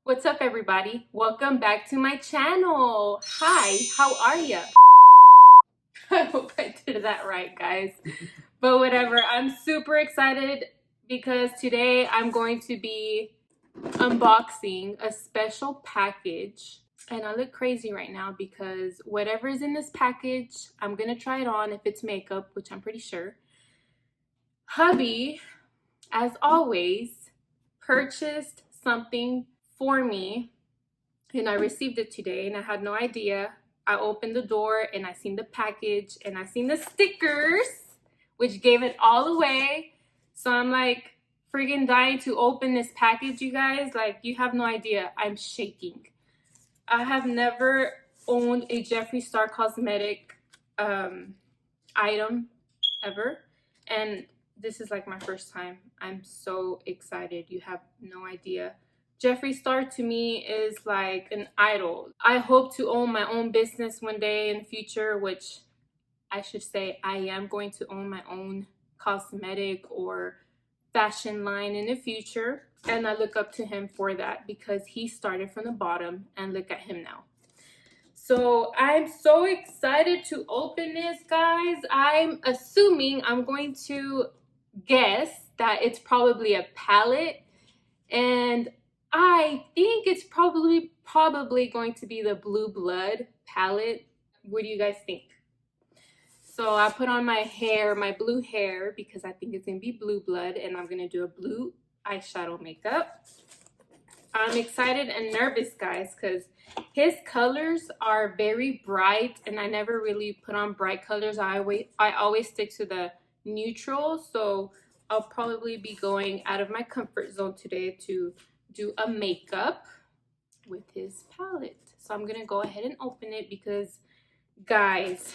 What's up, everybody? Welcome back to my channel. Hi, how are you? I hope I did that right, guys. But whatever, I'm super excited because today I'm going to be unboxing a special package. And I look crazy right now because whatever is in this package, I'm gonna try it on if it's makeup, which I'm pretty sure. Hubby, as always, purchased something for me and I received it today and I had no idea. I opened the door and I seen the package and I seen the stickers, which gave it all away. So I'm like friggin' dying to open this package, you guys. Like, you have no idea. I'm shaking. I have never owned a Jeffree Star cosmetic item ever, and this is like my first time. I'm so excited. You have no idea. Jeffree Star to me is like an idol. I hope to own my own business one day in the future, which I should say I am going to own my own cosmetic or fashion line in the future. And I look up to him for that because he started from the bottom and look at him now. So I'm so excited to open this, guys. I'm assuming I'm going to guess that it's probably a palette, and I think it's probably going to be the Blue Blood palette. What do you guys think? So I put on my hair, my blue hair, because I think it's gonna be Blue Blood, and I'm gonna do a blue eyeshadow makeup. I'm excited and nervous, guys, because his colors are very bright, and I never really put on bright colors. I always stick to the neutral, so I'll probably be going out of my comfort zone today to do a makeup with his palette. So I'm gonna go ahead and open it because, guys,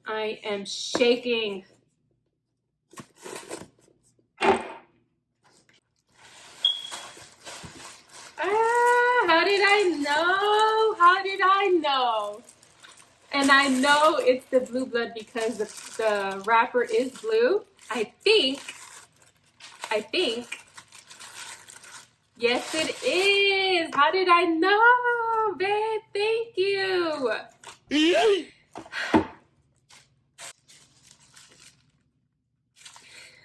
I am shaking. How did I know? How did I know? And I know it's the Blue Blood because the wrapper is blue. I think. Yes, it is. How did I know, babe? Thank you.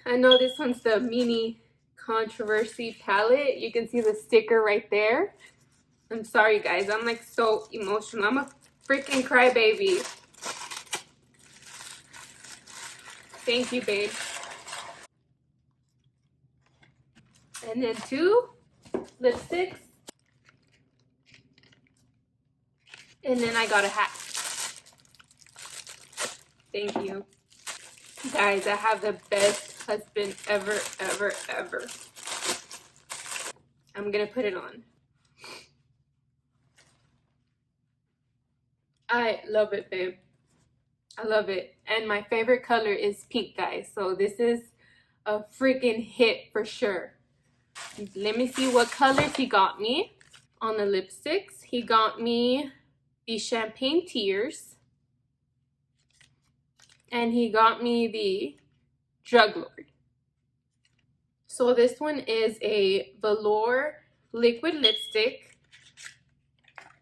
I know this one's the mini controversy palette. You can see the sticker right there. I'm sorry, guys. I'm like so emotional. I'm a freaking crybaby. Thank you, babe. And then 2 lipsticks. And then I got a hat. Thank you. Guys, I have the best husband ever. I'm gonna put it on. I love it, babe. I love it. And my favorite color is pink, guys. So this is a freaking hit for sure. Let me see what colors he got me. On the lipsticks, he got me the Champagne Tears. And he got me the Drug Lord. So this one is a velour liquid lipstick.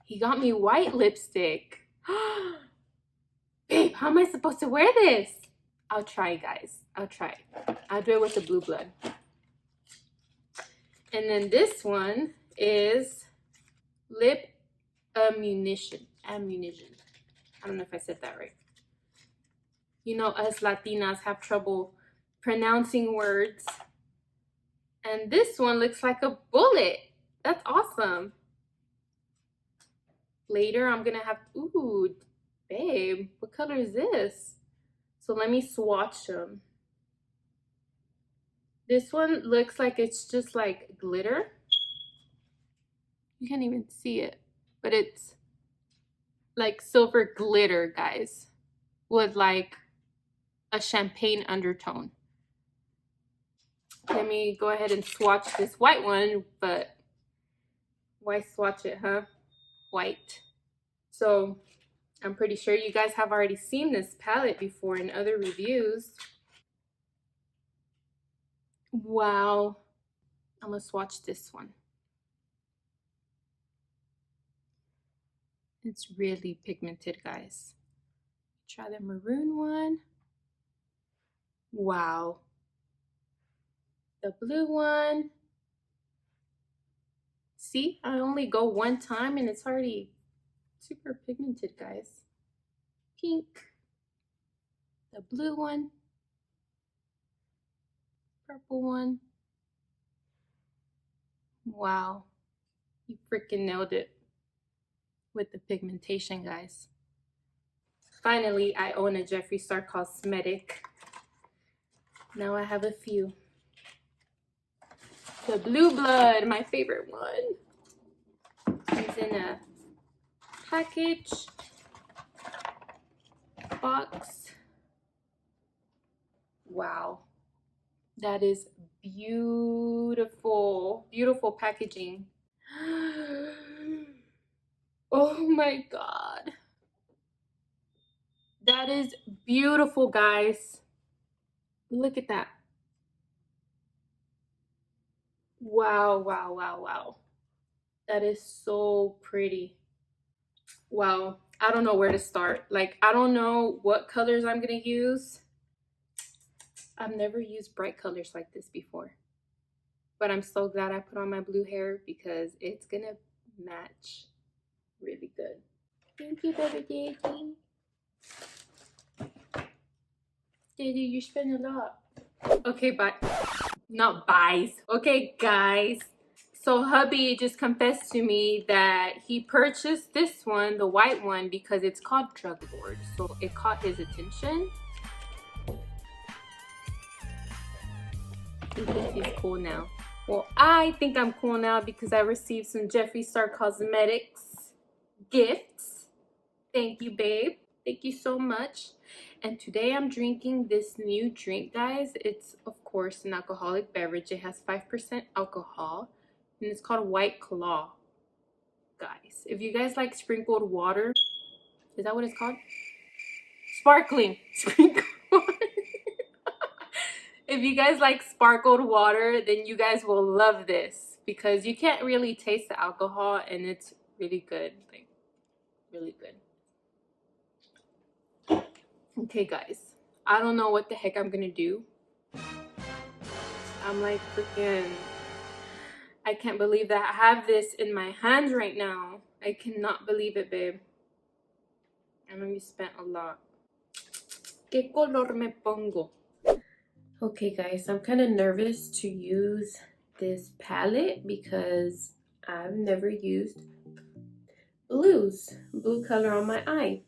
He got me white lipstick. Babe, how am I supposed to wear this? I'll try, guys. I'll try. I'll do it with the Blue Blood. And then this one is lip ammunition. I don't know if I said that right. You know, us Latinas have trouble pronouncing words. And this one looks like a bullet. That's awesome. Later, I'm gonna have, ooh, babe, what color is this? So let me swatch them. This one looks like it's just like glitter. You can't even see it, but it's like silver glitter, guys, with like a champagne undertone. Let me go ahead and swatch this white one, but why swatch it, huh? White. So I'm pretty sure you guys have already seen this palette before in other reviews. Wow. I'm gonna swatch this one. It's really pigmented, guys. Try the maroon one. Wow. The blue one. See, I only go one time and it's already super pigmented, guys. Pink. The blue one. Purple one. Wow. You freaking nailed it with the pigmentation, guys. Finally, I own a Jeffree Star cosmetic. Now I have a few. The Blue Blood, my favorite one. It's in a package box. Wow. That is beautiful. Beautiful packaging. Oh my God. That is beautiful, guys. Look at that. Wow, wow, wow, wow. That is so pretty. Wow. I don't know where to start. Like, I don't know what colors I'm gonna use. I've never used bright colors like this before. But I'm so glad I put on my blue hair because it's gonna match really good. Thank you, baby Janie. Daddy, you spend a lot. Okay, bye. Not buys. Okay, guys. So hubby just confessed to me that he purchased this one, the white one, because it's called Drug Lord. So it caught his attention. He thinks he's cool now. Well, I think I'm cool now because I received some Jeffree Star Cosmetics gifts. Thank you, babe. Thank you so much. And today I'm drinking this new drink, guys. It's, of course, an alcoholic beverage. It has 5% alcohol, and it's called White Claw. Guys, if you guys like sprinkled water, is that what it's called? Sparkling sprinkled water. If you guys like sparkled water, then you guys will love this because you can't really taste the alcohol, and it's really good. Like, really good. Okay, guys, I don't know what the heck I'm gonna do. I'm like freaking, I can't believe that I have this in my hands right now. I cannot believe it, babe. I know you spent a lot. ¿Qué color me pongo? Okay, guys, I'm kind of nervous to use this palette because I've never used blue color on my eye.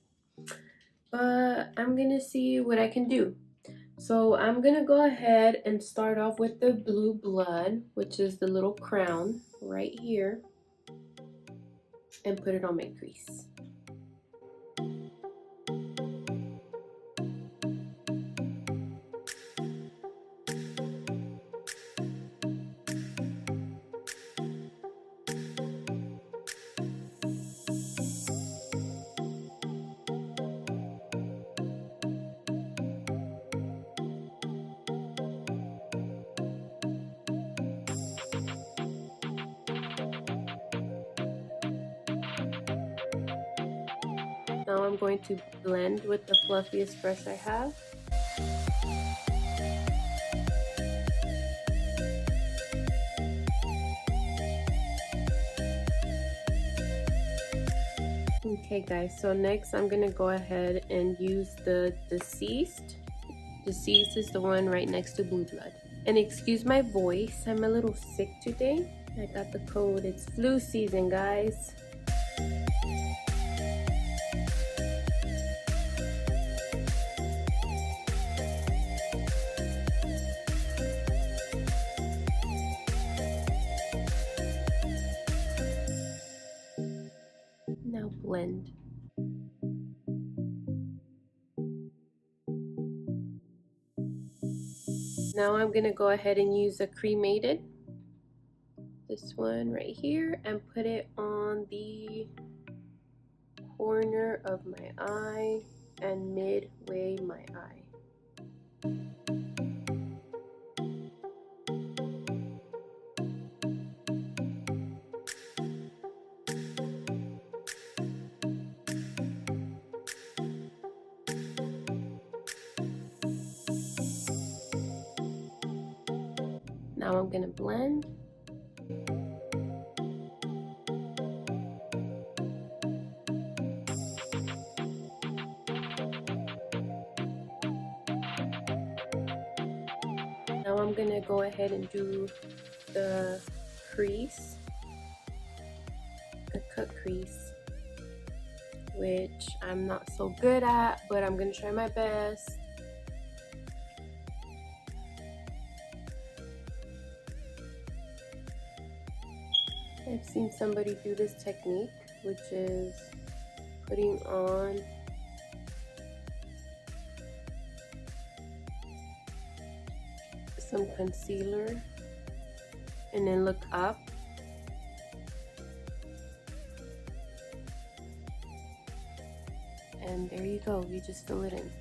But I'm gonna see what I can do. So I'm gonna go ahead and start off with the Blue Blood, which is the little crown right here, and put it on my crease. Now I'm going to blend with the fluffiest brush I have. Okay guys, so next I'm gonna go ahead and use the Deceased. Deceased is the one right next to Blue Blood. And excuse my voice, I'm a little sick today. I got the cold, it's flu season, guys. Now blend. Now I'm gonna go ahead and use a cremated, this one right here, and put it on the corner of my eye and midway my eye. Now I'm gonna blend. Now I'm gonna go ahead and do the crease, the cut crease, which I'm not so good at, but I'm gonna try my best. I've seen somebody do this technique, which is putting on some concealer and then look up. And there you go, you just fill it in.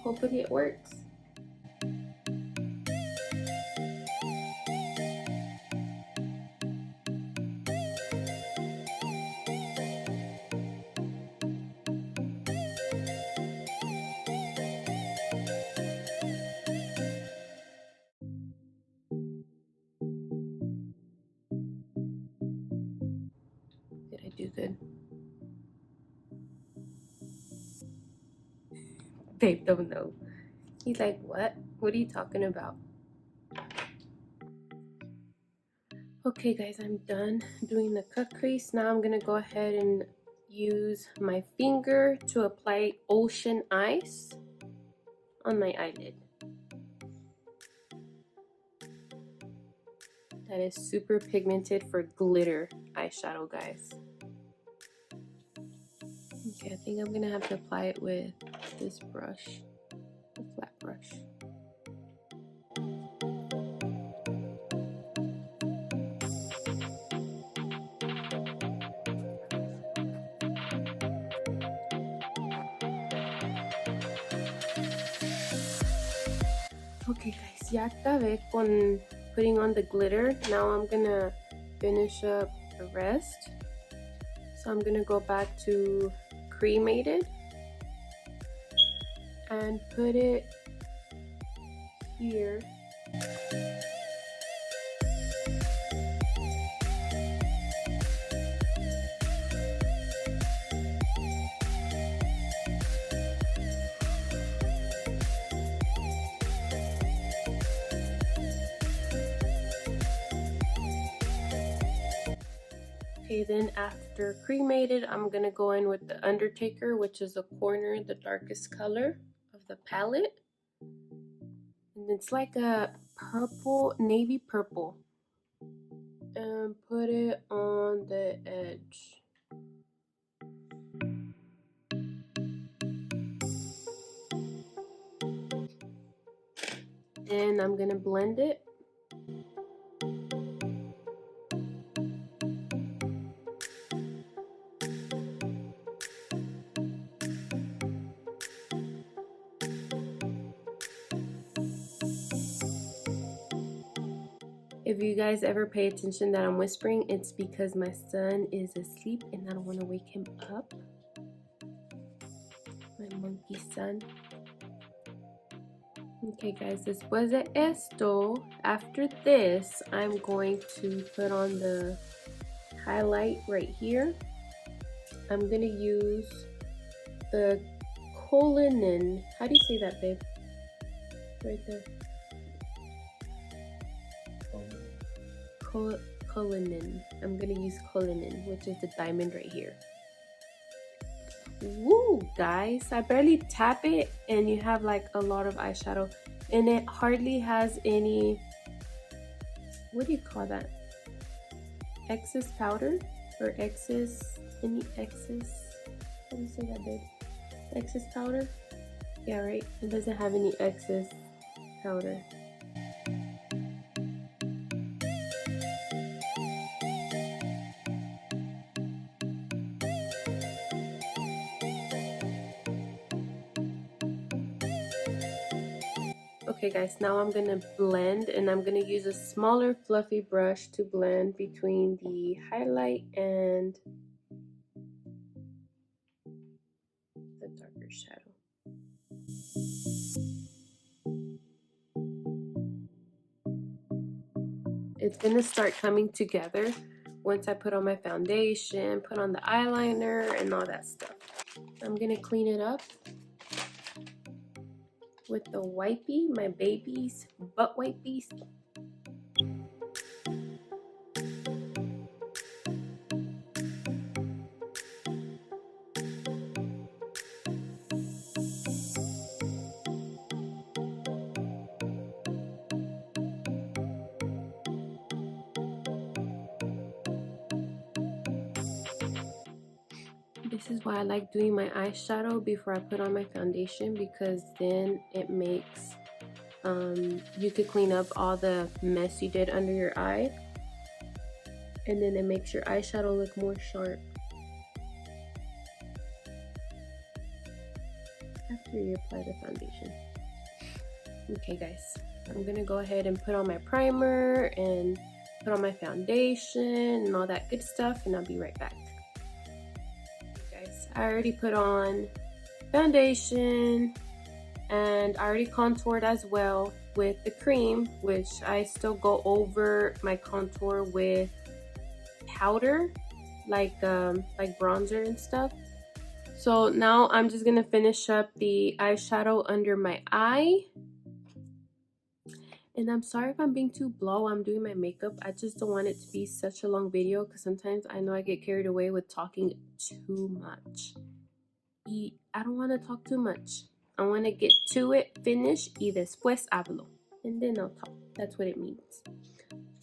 Hopefully it works. Did I do good? Babe don't know. He's like, what? What are you talking about? Okay guys, I'm done doing the cut crease. Now I'm gonna go ahead and use my finger to apply ocean ice on my eyelid. That is super pigmented for glitter eyeshadow, guys. Okay, I think I'm gonna have to apply it with this brush, a flat brush. Okay guys, ya acabé con putting on the glitter. Now I'm gonna finish up the rest. So I'm gonna go back to cremated and put it here. Okay, then after cremated, I'm gonna go in with the Undertaker, which is the corner, the darkest color of the palette. And it's like a purple, navy purple. And put it on the edge. Then I'm gonna blend it. If you guys ever pay attention that I'm whispering, it's because my son is asleep and I don't want to wake him up. My monkey son. Okay guys, this was esto. After this, I'm going to put on the highlight right here. I'm going to use the Cullinan. How do you say that, babe? Right there. Cullinan. I'm gonna use Cullinan, which is the diamond right here. Woo, guys! I barely tap it, and you have like a lot of eyeshadow, and it hardly has any. What do you call that? Excess powder or excess? Any excess? How do you say that, babe? Excess powder? Yeah, right. It doesn't have any excess powder. Okay guys, now I'm gonna blend, and I'm gonna use a smaller fluffy brush to blend between the highlight and the darker shadow. It's gonna start coming together once I put on my foundation, put on the eyeliner, and all that stuff. I'm gonna clean it up with the wipey, my baby's butt wipies. This is why I like doing my eyeshadow before I put on my foundation, because then it makes you could clean up all the mess you did under your eye, and then it makes your eyeshadow look more sharp after you apply the foundation. Okay guys, I'm gonna go ahead and put on my primer and put on my foundation and all that good stuff, and I'll be right back. I already put on foundation and I already contoured as well with the cream, which I still go over my contour with powder, like bronzer and stuff. So now I'm just gonna finish up the eyeshadow under my eye. And I'm sorry if I'm being too blow. I'm doing my makeup. I just don't want it to be such a long video, because sometimes I know I get carried away with talking too much. I don't want to talk too much. I want to get to it, finish, y después hablo. And then I'll talk. That's what it means.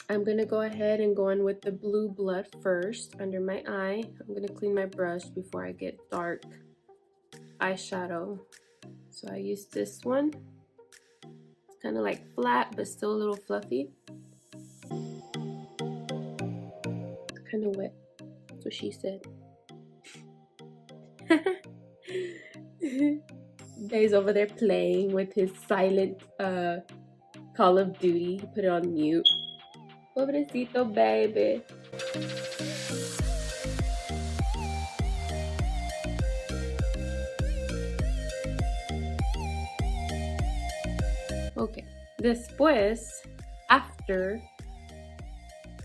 I'm going to go ahead and go in with the blue blood first under my eye. I'm going to clean my brush before I get dark eyeshadow. So I use this one. Kind of like flat, but still a little fluffy. Kind of wet. That's what she said. Guy's over there playing with his silent Call of Duty. He put it on mute. Pobrecito baby. Okay, después, after,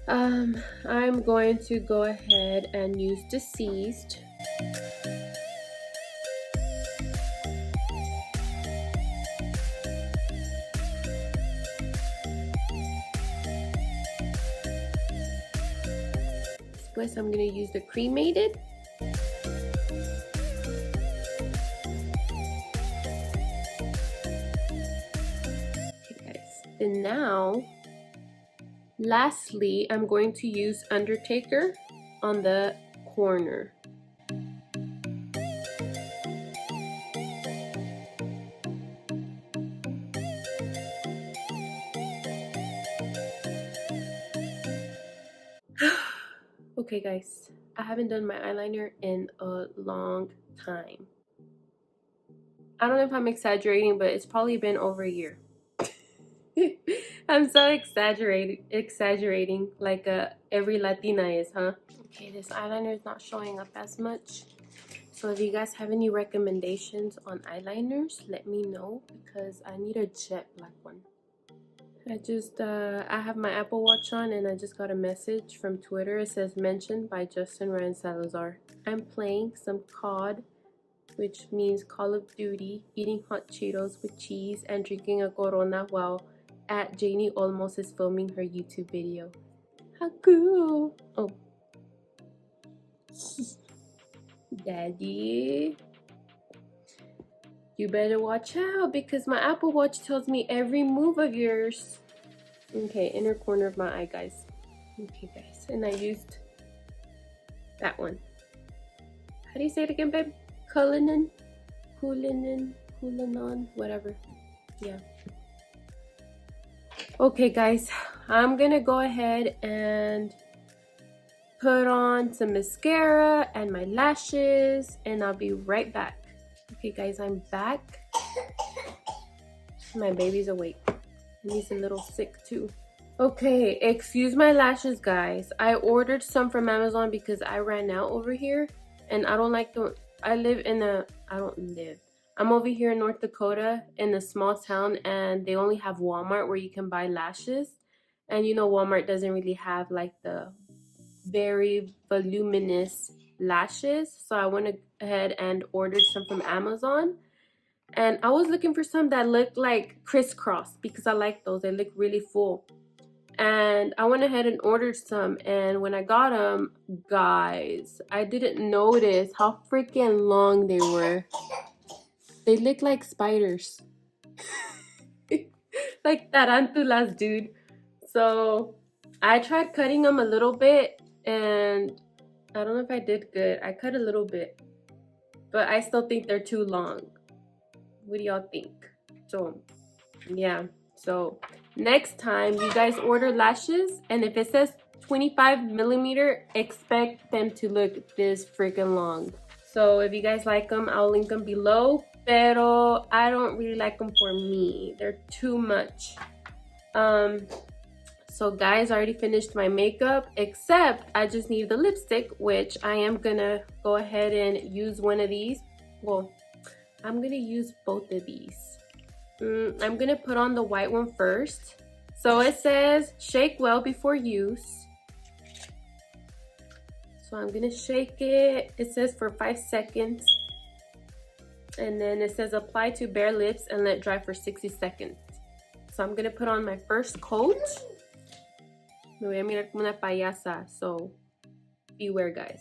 I'm going to go ahead and use Deceased. Después, I'm going to use the Cremated. And now, lastly, I'm going to use Undertaker on the corner. Okay guys, I haven't done my eyeliner in a long time. I don't know if I'm exaggerating, but it's probably been over a year. I'm so exaggerating like every Latina is, huh? Okay, this eyeliner is not showing up as much. So if you guys have any recommendations on eyeliners, let me know, because I need a jet black one. I have my Apple Watch on, and I just got a message from Twitter. It says mentioned by Justin Ryan Salazar. I'm playing some COD, which means Call of Duty, eating hot Cheetos with cheese, and drinking a Corona while at Janie almost is filming her YouTube video. How cool! Oh. Daddy, you better watch out, because my Apple Watch tells me every move of yours. Okay, inner corner of my eye, guys. Okay, guys, and I used that one. How do you say it again, babe? Cullinan, whatever. Yeah. Okay, guys, I'm gonna go ahead and put on some mascara and my lashes, and I'll be right back. Okay guys, I'm back. My baby's awake and he's a little sick too. Okay, excuse my lashes, guys. I ordered some from Amazon because I ran out over here, and I don't like the, I'm over here in North Dakota in a small town, and they only have Walmart where you can buy lashes. And you know, Walmart doesn't really have like the very voluminous lashes, so I went ahead and ordered some from Amazon. And I was looking for some that looked like crisscross because I like those. They look really full. And I went ahead and ordered some, and when I got them, guys, I didn't notice how freaking long they were. They look like spiders. Like tarantulas, dude. So I tried cutting them a little bit, and I don't know if I did good. I cut a little bit, but I still think they're too long. What do y'all think? So yeah, so next time you guys order lashes, and if it says 25mm, expect them to look this freaking long. So if you guys like them, I'll link them below, pero I don't really like them for me. They're too much. So guys, I already finished my makeup, except I just need the lipstick, which I am gonna go ahead and use one of these. Well, I'm gonna use both of these. I'm gonna put on the white one first. So it says shake well before use. So I'm gonna shake it. It says for 5 seconds. And then it says apply to bare lips and let dry for 60 seconds. So I'm gonna put on my first coat. Me voy a mirar como una payasa, so beware, guys.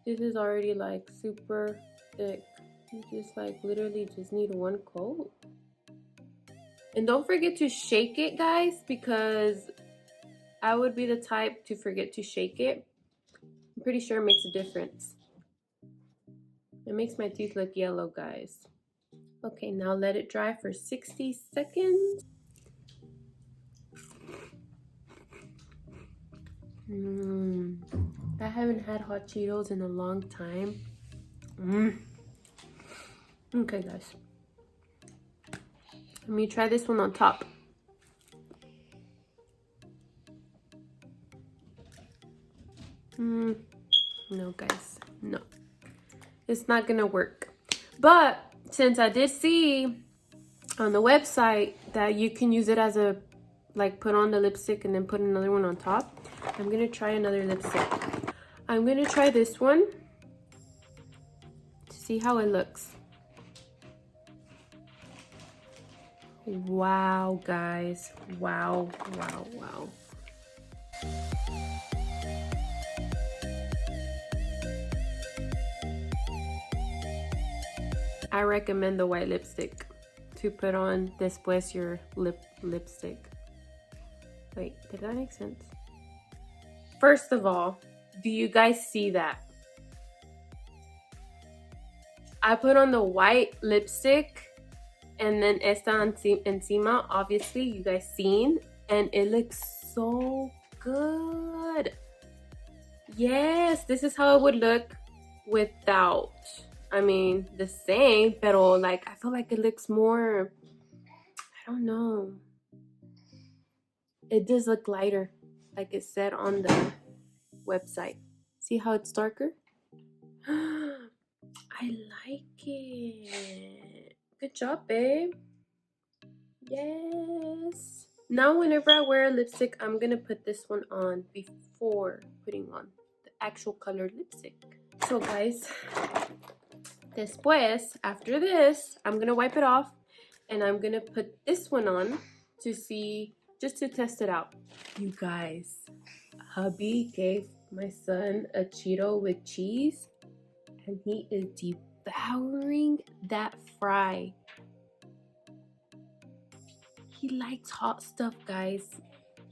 This is already like super thick. You just like literally just need one coat. And don't forget to shake it, guys, because I would be the type to forget to shake it. I'm pretty sure it makes a difference. It makes my teeth look yellow, guys. Okay, now let it dry for 60 seconds. I haven't had hot Cheetos in a long time. Okay, guys. Let me try this one on top. No, guys. No. It's not gonna work. But since I did see on the website that you can use it as a, like, put on the lipstick and then put another one on top, I'm gonna try another lipstick. I'm gonna try this one to see how it looks. Wow, guys. Wow, wow, wow. I recommend the white lipstick to put on después your lipstick. Wait, did that make sense? First of all, do you guys see that? I put on the white lipstick and then esta encima, obviously you guys seen, and it looks so good. Yes, this is how it would look without. I mean, the same, pero like I feel like it looks more, I don't know. It does look lighter, like it said on the website. See how it's darker? I like it. Good job, babe. Yes. Now whenever I wear a lipstick, I'm gonna put this one on before putting on the actual colored lipstick. So guys, después, after this, I'm gonna wipe it off and I'm gonna put this one on to see, just to test it out. You guys, hubby gave my son a Cheeto with cheese and he is devouring that fry. He likes hot stuff, guys.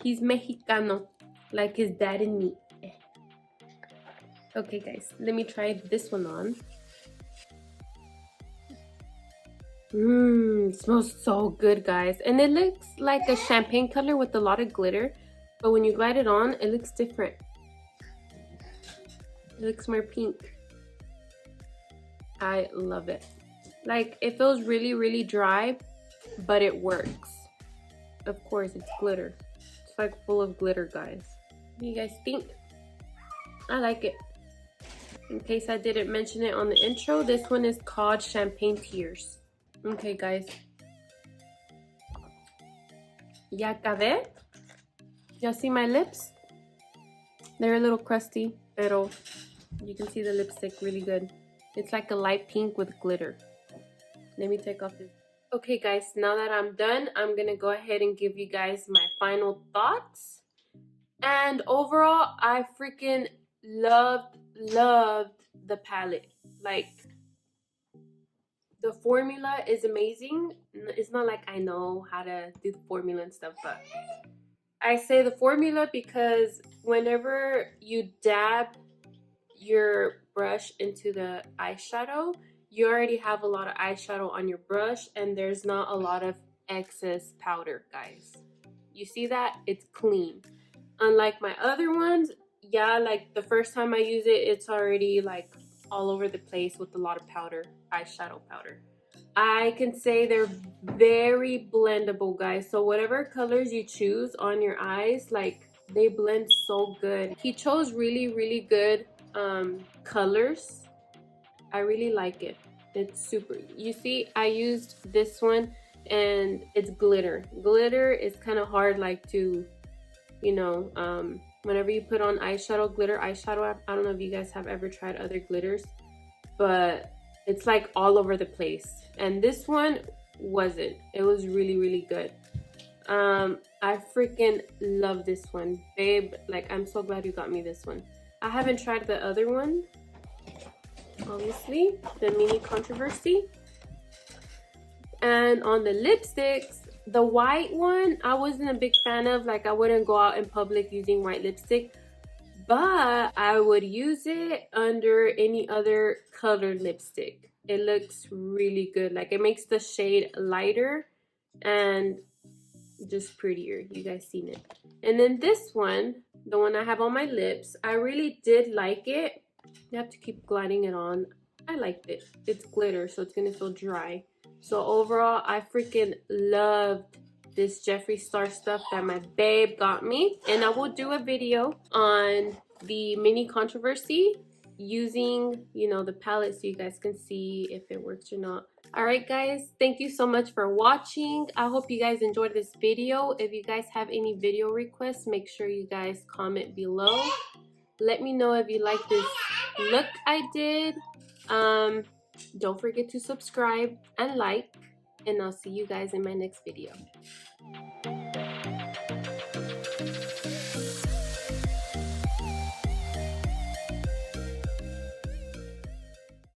He's Mexicano, like his dad and me. Okay, guys, let me try this one on. Smells so good, guys. And it looks like a champagne color with a lot of glitter. But when you glide it on, it looks different. It looks more pink. I love it. Like, it feels really, really dry, but it works. Of course, it's glitter. It's like full of glitter, guys. What do you guys think? I like it. In case I didn't mention it on the intro, this one is called Champagne Tears. Okay, guys. Ya acabé. Y'all see my lips? They're a little crusty, pero you can see the lipstick really good. It's like a light pink with glitter. Let me take off this. Okay guys, now that I'm done, I'm gonna go ahead and give you guys my final thoughts. And overall, I freaking loved the palette. Like, the formula is amazing. It's not like I know how to do the formula and stuff, but I say the formula because whenever you dab your brush into the eyeshadow, you already have a lot of eyeshadow on your brush and there's not a lot of excess powder, guys. You see that? It's clean. Unlike my other ones, yeah, like the first time I use it, it's already like all over the place with a lot of powder, eyeshadow powder. I can say they're very blendable, guys. So whatever colors you choose on your eyes, like they blend so good. He chose really good colors. I really like it. It's super. You see, I used this one and it's glitter. Glitter is kind of hard, like to, you know, whenever you put on eyeshadow, glitter eyeshadow. I don't know if you guys have ever tried other glitters, but it's like all over the place. And this one wasn't. It was really good. I freaking love this one, babe. Like, I'm so glad you got me this one. I haven't tried the other one, obviously, the mini controversy. And on the lipsticks, the white one, I wasn't a big fan of. Like, I wouldn't go out in public using white lipstick, but I would use it under any other colored lipstick. It looks really good. Like, it makes the shade lighter and just prettier. You guys seen it. And then this one, the one I have on my lips, I really did like it. You have to keep gliding it on. I liked it. It's glitter, so it's gonna feel dry. So overall, I freaking loved this Jeffree Star stuff that my babe got me. And I will do a video on the mini controversy using, you know, the palette so you guys can see if it works or not. Alright guys, thank you so much for watching. I hope you guys enjoyed this video. If you guys have any video requests, make sure you guys comment below. Let me know if you like this look I did. Don't forget to subscribe and like, and I'll see you guys in my next video.